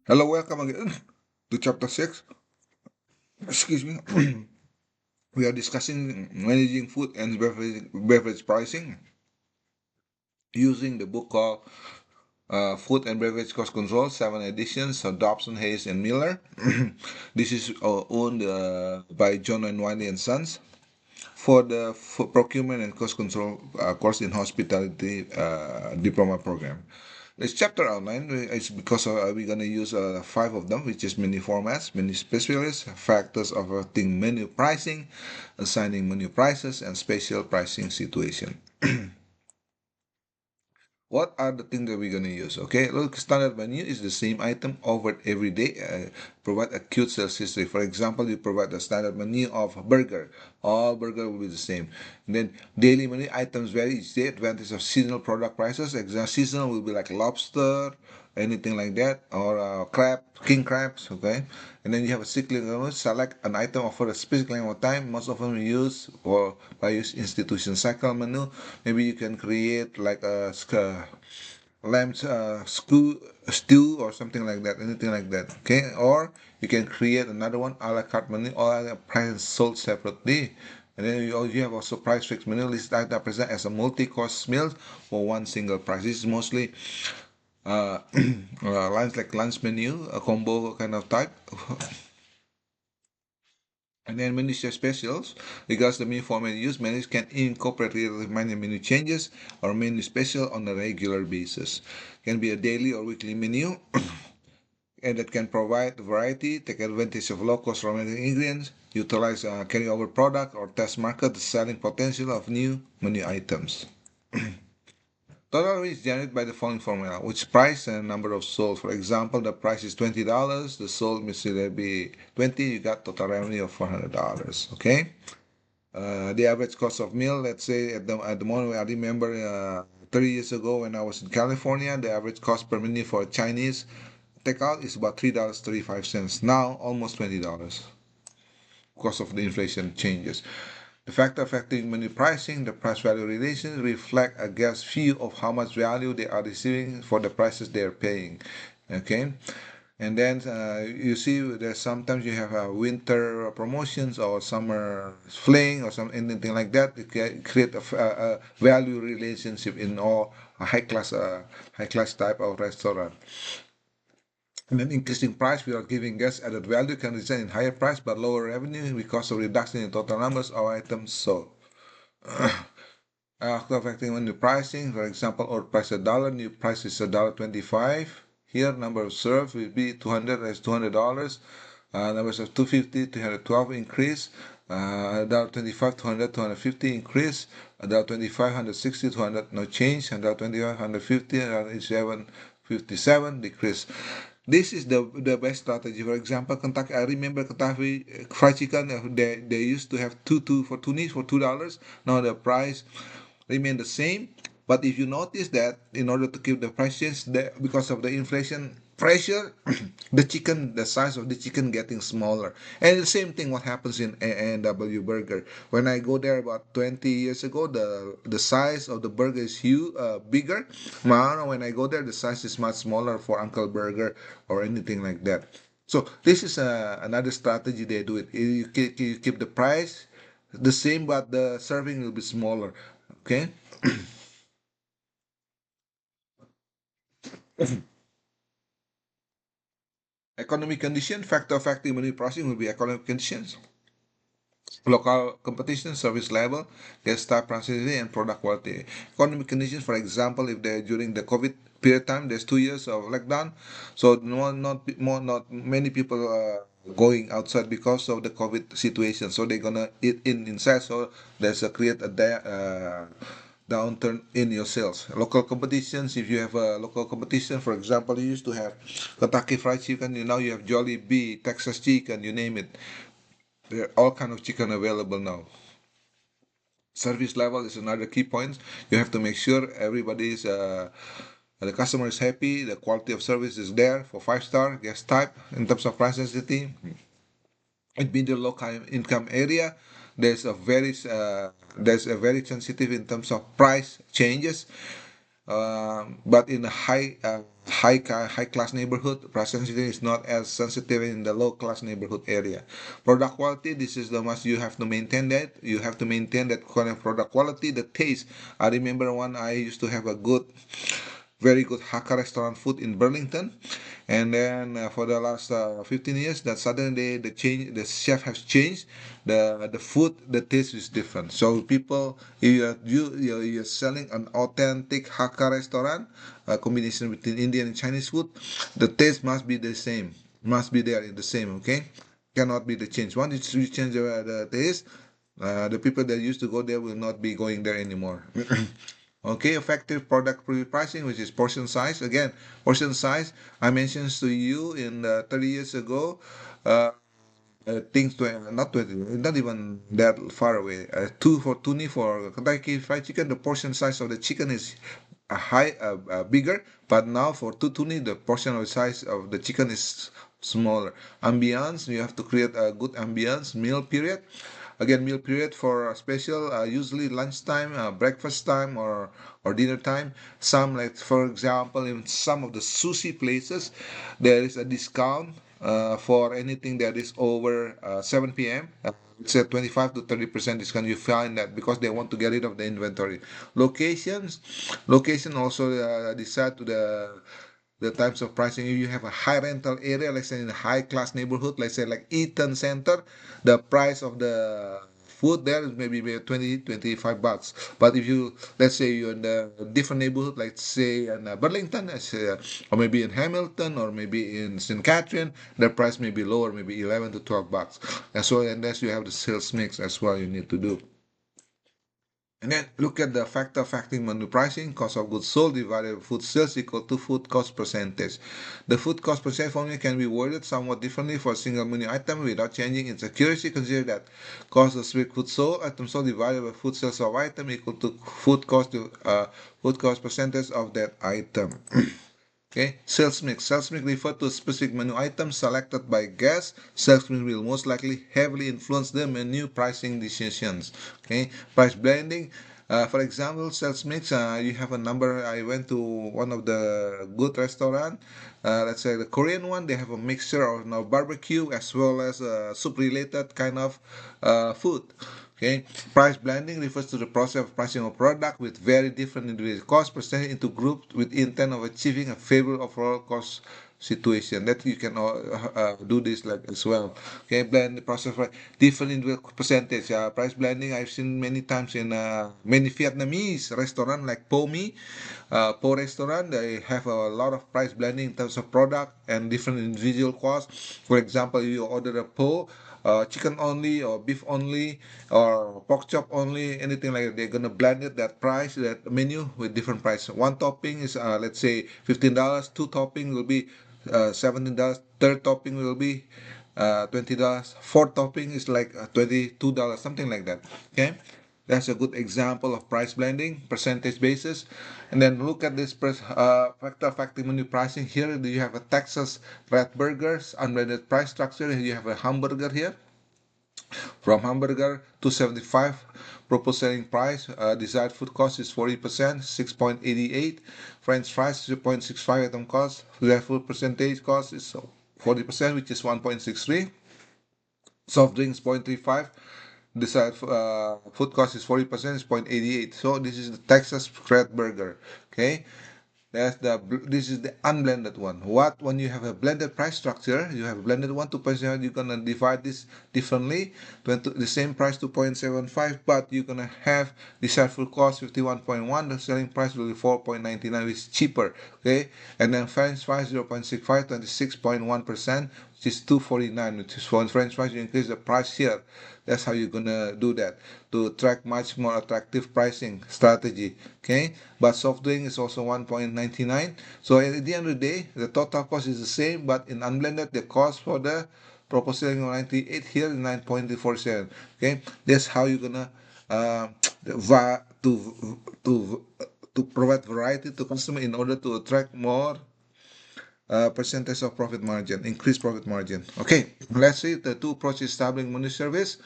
Hello, welcome again to chapter 6. Excuse me. We are discussing managing food and beverage pricing using the book called Food and Beverage Cost Control, 7 editions, so Dobson, Hayes, and Miller. This is owned by John and Wiley and Sons for the procurement and cost control course in hospitality diploma program. This chapter outline is because we're going to use five of them, which is menu formats, menu specialists, factors affecting menu pricing, assigning menu prices, and special pricing situation. What are the things that we're going to use? Okay, look, standard menu is the same item offered every day. Provide acute sales history. For example, you provide the standard menu of burger. All burger will be the same. And then daily menu items vary each day. Advantage of seasonal product prices. Example, seasonal will be like lobster, anything like that, or crab, king crabs. Okay, and then you have a cyclic menu. Select an item offered a specific length of time. Most often we use or by use institution cycle menu. Maybe you can create like a lamb stew or something like that, anything like that. Okay, or you can create another one a la carte menu, all other prices sold separately. And then you have also price fixed menu list that present as a multi-course meal for one single price. This is mostly uh, lines like lunch menu, a combo kind of type. And then menu specials, because the menu format used, menus can incorporate minor menu changes or menu special on a regular basis. Can be a daily or weekly menu, and that can provide variety, take advantage of low-cost raw material ingredients, utilize carryover product, or test market the selling potential of new menu items. Total revenue is generated by the following formula, which price and number of sold. For example, the price is $20, the sold means it'll be 20, you got total revenue of $400. Okay. The average cost of meal, let's say at the moment, I remember 30 years ago when I was in California, the average cost per menu for Chinese takeout is about $3.35. Now almost $20 because of the inflation changes. The factor affecting menu pricing, the price value relation, reflect a guest's view of how much value they are receiving for the prices they are paying. Okay, and then you see there's sometimes you have winter promotions or summer fling or some anything like that. It can create a value relationship in all high class type of restaurant. And then increasing price without giving guests added value can result in higher price but lower revenue because of reduction in total numbers of items sold. After affecting menu pricing, for example, old price $1, new price is $1.25. Here, number of served will be 200 as $200. Numbers of 250, 312 increase. $1.25, 200, 250 increase. $1.25, 160, 200 no change. $1.25, 150, 57 decrease. This is the best strategy. For example, Kentucky. I remember Kentucky Fried Chicken. They used to have two for two niche for $2. Now the price remain the same. But if you notice that in order to keep the prices because of the inflation pressure, the size of the chicken getting smaller. And the same thing what happens in A&W Burger. When I go there about 20 years ago, the size of the burger is huge, bigger. Now when I go there, the size is much smaller for Uncle Burger or anything like that. So this is another strategy they do it. You keep the price the same, but the serving will be smaller. Okay. Economic condition, factor affecting menu pricing will be economic conditions, local competition, service level, guest type, proximity, and product quality. Economic conditions, for example, if they during the COVID period time, there's 2 years of lockdown, so not many people going outside because of the COVID situation. So they're gonna eat inside. So there's a create a downturn in your sales. Local competitions, if you have a local competition, for example, you used to have Kentucky Fried Chicken, now you have Jollibee, Texas Chicken, you name it. There are all kind of chicken available now. Service level is another key point. You have to make sure everybody is the customer is happy, the quality of service is there for 5 star guest type in terms of price sensitivity. In middle low income area, there's a very sensitive in terms of price changes. But in a high class neighborhood, price sensitivity is not as sensitive in the low class neighborhood area. Product quality, this is the must. You have to maintain that. You have to maintain that kind of product quality. The taste. I remember one I used to have a very good Hakka restaurant food in Burlington, and then for the last 15 years, that suddenly the chef has changed. The food, the taste is different. So people, if you're selling an authentic Hakka restaurant, a combination between Indian and Chinese food, the taste must be the same, must be there in the same. Okay, cannot be the change. Once you change the taste, the people that used to go there will not be going there anymore. Okay, effective product pricing, which is portion size. Again, portion size, I mentioned to you in 30 years ago, uh, things to not 20, not even that far away. Two for tuni for Kentucky Fried Chicken, the portion size of the chicken is bigger, but now for two tuni, the portion of size of the chicken is smaller. Ambience, you have to create a good ambience. Meal period, again, meal period for a special, usually lunchtime, breakfast time, or dinner time. Some, like for example, in some of the sushi places, there is a discount for anything that is over 7 p.m. It's a 25 to 30% discount. You find that because they want to get rid of the inventory. Location also decide to the types of pricing. If you have a high rental area, let's say in a high class neighborhood, let's say like Eaton Center, the price of the food there is maybe 20 $25. But if you, let's say you're in a different neighborhood, like say in Burlington, or maybe in Hamilton, or maybe in St. Catherine, the price may be lower, maybe 11 to $12. And so unless you have the sales mix as well, you need to do. And then look at the factor affecting menu pricing. Cost of goods sold divided by food sales equal to food cost percentage. The food cost percentage formula can be worded somewhat differently for a single menu item without changing its accuracy. Consider that cost of strict food sold, item sold divided by food sales of item equal to food cost percentage of that item. Okay, sales mix. Sales mix refer to specific menu items selected by guests. Sales mix will most likely heavily influence the menu pricing decisions. Okay, price blending. For example, sales mix. You have a number. I went to one of the good restaurant. Let's say the Korean one. They have a mixture of barbecue as well as soup-related kind of food. Okay, price blending refers to the process of pricing a product with very different individual cost percentage into groups with intent of achieving a favorable overall cost situation. That you can do this like as well. Okay, blend the process for different individual percentage. Price blending I've seen many times in many Vietnamese restaurant like Po Mi, Po restaurant. They have a lot of price blending in terms of product and different individual costs. For example, you order a Po, chicken only or beef only or pork chop only, anything like that. They're gonna blend it that price, that menu with different price. One topping is let's say $15. Two topping will be $17. Third topping will be $20. Fourth topping is like $22, something like that. Okay. That's a good example of price blending, percentage basis. And then look at this factor affecting menu pricing. Here, do you have a Texas Red Burgers, unblended price structure? You have a hamburger here. From hamburger, 275 proposed selling price. Desired food cost is 40%, 6.88. French fries, 0.65 item cost. Desired food percentage cost is 40%, which is 1.63. Soft drinks, 0.35. Desired food cost is 40%, is 0.88. So this is the Texas Red Burger. Okay. This is the unblended one. What when you have a blended price structure, you have a blended one 2.7, you're gonna divide this differently. The same price 2.75, but you're gonna have the full cost 51.1. The selling price will be 4.99, which is cheaper. Okay, and then French fries 0.65, 26.1%, which is 2.49, which is for French fries. You increase the price here. That's how you're gonna do that to attract much more attractive pricing strategy. Okay, but soft drink is also 1.99. So at the end of the day, the total cost is the same, but in unblended, the cost for the proposal 98 here is 9.47. Okay, that's how you're gonna uh, to to provide variety to customer in order to attract more percentage of profit margin, increased profit margin. Okay, let's see the two approaches establishing menu service.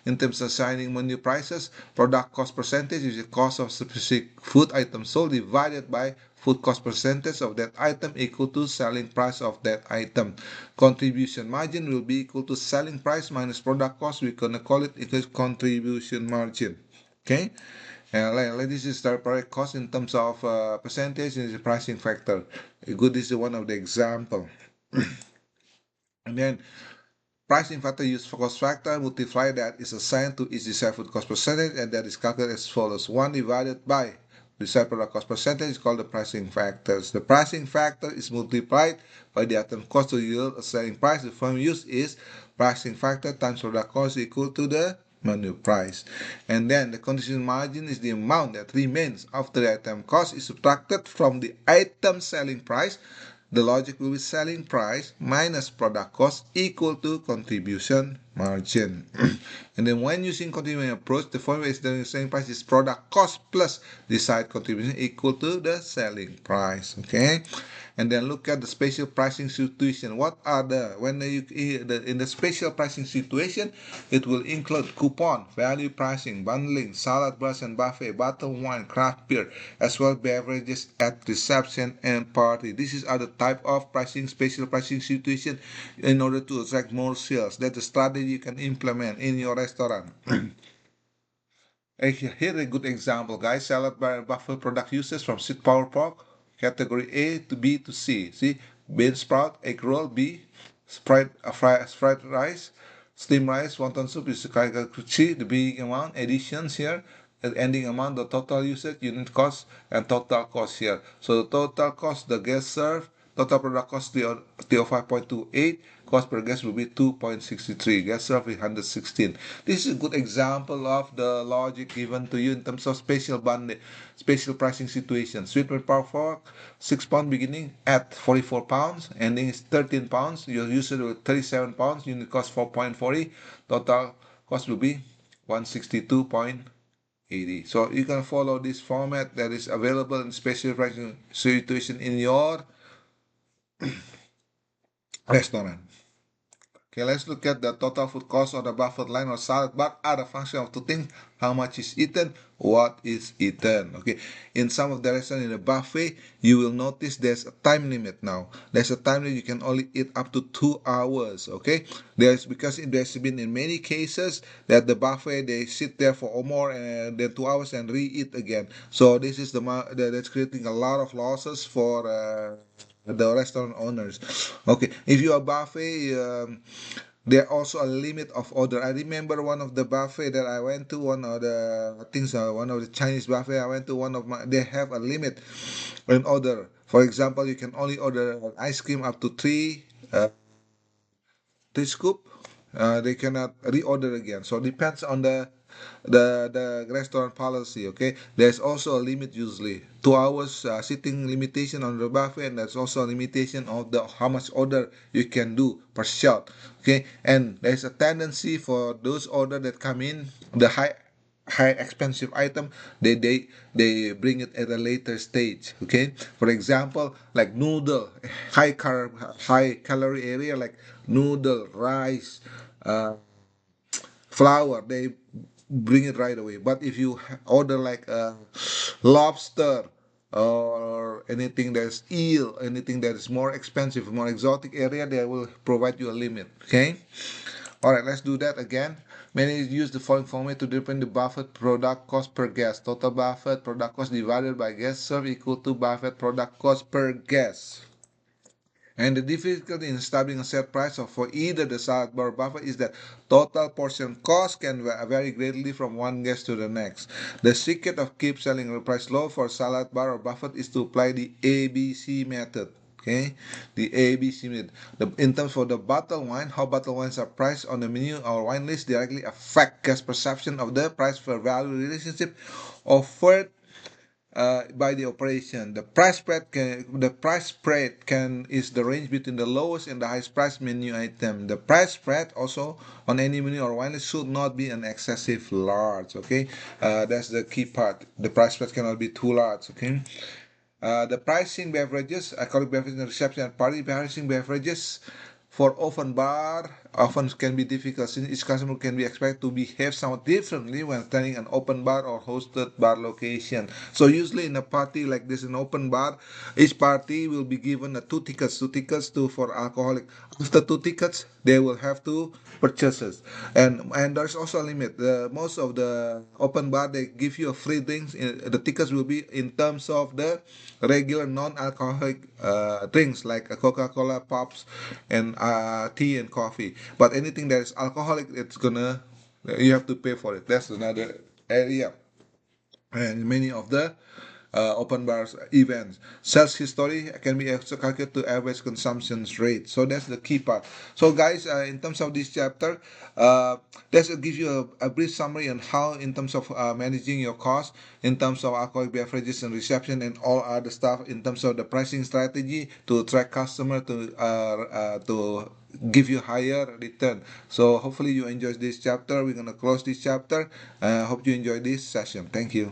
In terms of assigning menu prices, product cost percentage is the cost of specific food item sold divided by food cost percentage of that item equal to selling price of that item. Contribution margin will be equal to selling price minus product cost. We're gonna call it equals contribution margin. Okay. Like this is the product cost in terms of percentage is a pricing factor. Good is one of the example. And then pricing factor use for cost factor, multiply that is assigned to each desired food cost percentage, and that is calculated as follows. 1 divided by desired product cost percentage is called the pricing factors. The pricing factor is multiplied by the item cost to yield a selling price. The formula used is pricing factor times product cost equal to the menu price. And then the contribution margin is the amount that remains after the item cost is subtracted from the item selling price. The logic will be selling price minus product cost equal to contribution margin. And then when using contribution approach, the formula is the selling price is product cost plus desired contribution equal to the selling price. Okay. And then look at the special pricing situation. What are when you in the special pricing situation, it will include coupon, value pricing, bundling, salad bars and buffet, bottled wine, craft beer, as well as beverages at reception and party. This is other type of pricing, special pricing situation in order to attract more sales. That's a strategy you can implement in your restaurant. Here a good example, guys. Salad bar and buffet product uses from sweet power pork, category A to B to C. See, bean sprout, egg roll, B, fried rice, steamed rice, wonton soup is category C, the big amount, additions here, the ending amount, the total usage, unit cost, and total cost here. So the total cost, the guest serve, total product cost 305.28, cost per guest will be 2.63, guest serve is 116. This is a good example of the logic given to you in terms of special pricing situation. Sweet and power fork, 6 pound beginning at 44 pounds, ending is 13 pounds, your usage will 37 pounds, unit cost 4.40, total cost will be 162.80. So you can follow this format that is available in special pricing situation in your restaurant. Okay, let's look at the total food cost on the buffet line or salad bar are a function of two things: how much is eaten, what is eaten. Okay, in some of the restaurants in the buffet, you will notice there's a time limit now. There's a time limit you can only eat up to 2 hours. Okay, because there's been in many cases that the buffet they sit there for more than 2 hours and re-eat again. So this is that's creating a lot of losses for the restaurant owners. Okay, if you are buffet, there also a limit of order. I remember one of the buffet that I went to, one of the things, one of the Chinese buffet I went to, they have a limit in order. For example, you can only order ice cream up to three scoop. They cannot reorder again. So it depends on the restaurant policy. Okay, there's also a limit usually 2 hours sitting limitation on the buffet, and there's also a limitation of the how much order you can do per shot. Okay, and there's a tendency for those order that come in the high expensive item, they bring it at a later stage. Okay, for example, like noodle, high calorie area like noodle, rice, flour, they bring it right away. But if you order like lobster or anything that's eel, anything that is more expensive, more exotic area, they will provide you a limit. Okay. All right, let's do that again. Managers use the following formula to determine the buffet product cost per guest. Total buffet product cost divided by guest served equal to buffet product cost per guest. And the difficulty in establishing a set price for either the salad bar or buffet is that total portion cost can vary greatly from one guest to the next. The secret of keep selling the price low for salad bar or buffet is to apply the ABC method. Okay, the ABC method. In terms for the bottled wine, how bottled wines are priced on the menu or wine list directly affect guest perception of the price for value relationship offered by the operation. The price spread can is the range between the lowest and the highest price menu item. The price spread also on any menu or wine list should not be an excessive large. Okay, that's the key part. The price spread cannot be too large. Okay. The pricing beverages, alcoholic beverages in reception and party pricing beverages for open bar often can be difficult since each customer can be expected to behave somewhat differently when attending an open bar or hosted bar location. So usually in a party like this, an open bar, each party will be given two tickets to for alcoholic. After two tickets, they will have to purchase it, and there's also a limit. Most of the open bar they give you a free drinks. The tickets will be in terms of the regular non-alcoholic drinks like a Coca-Cola, pops, and tea and coffee. But anything that is alcoholic, it's gonna you have to pay for it. That's another area. And many of the open bars events. Sales history can be also calculated to average consumption rate. So that's the key part. So guys, in terms of this chapter, let's give you a brief summary on how in terms of managing your cost, in terms of alcoholic beverages and reception and all other stuff, in terms of the pricing strategy to attract customer to give you higher return. So hopefully you enjoy this chapter. We're gonna close this chapter. Hope you enjoy this session. Thank you.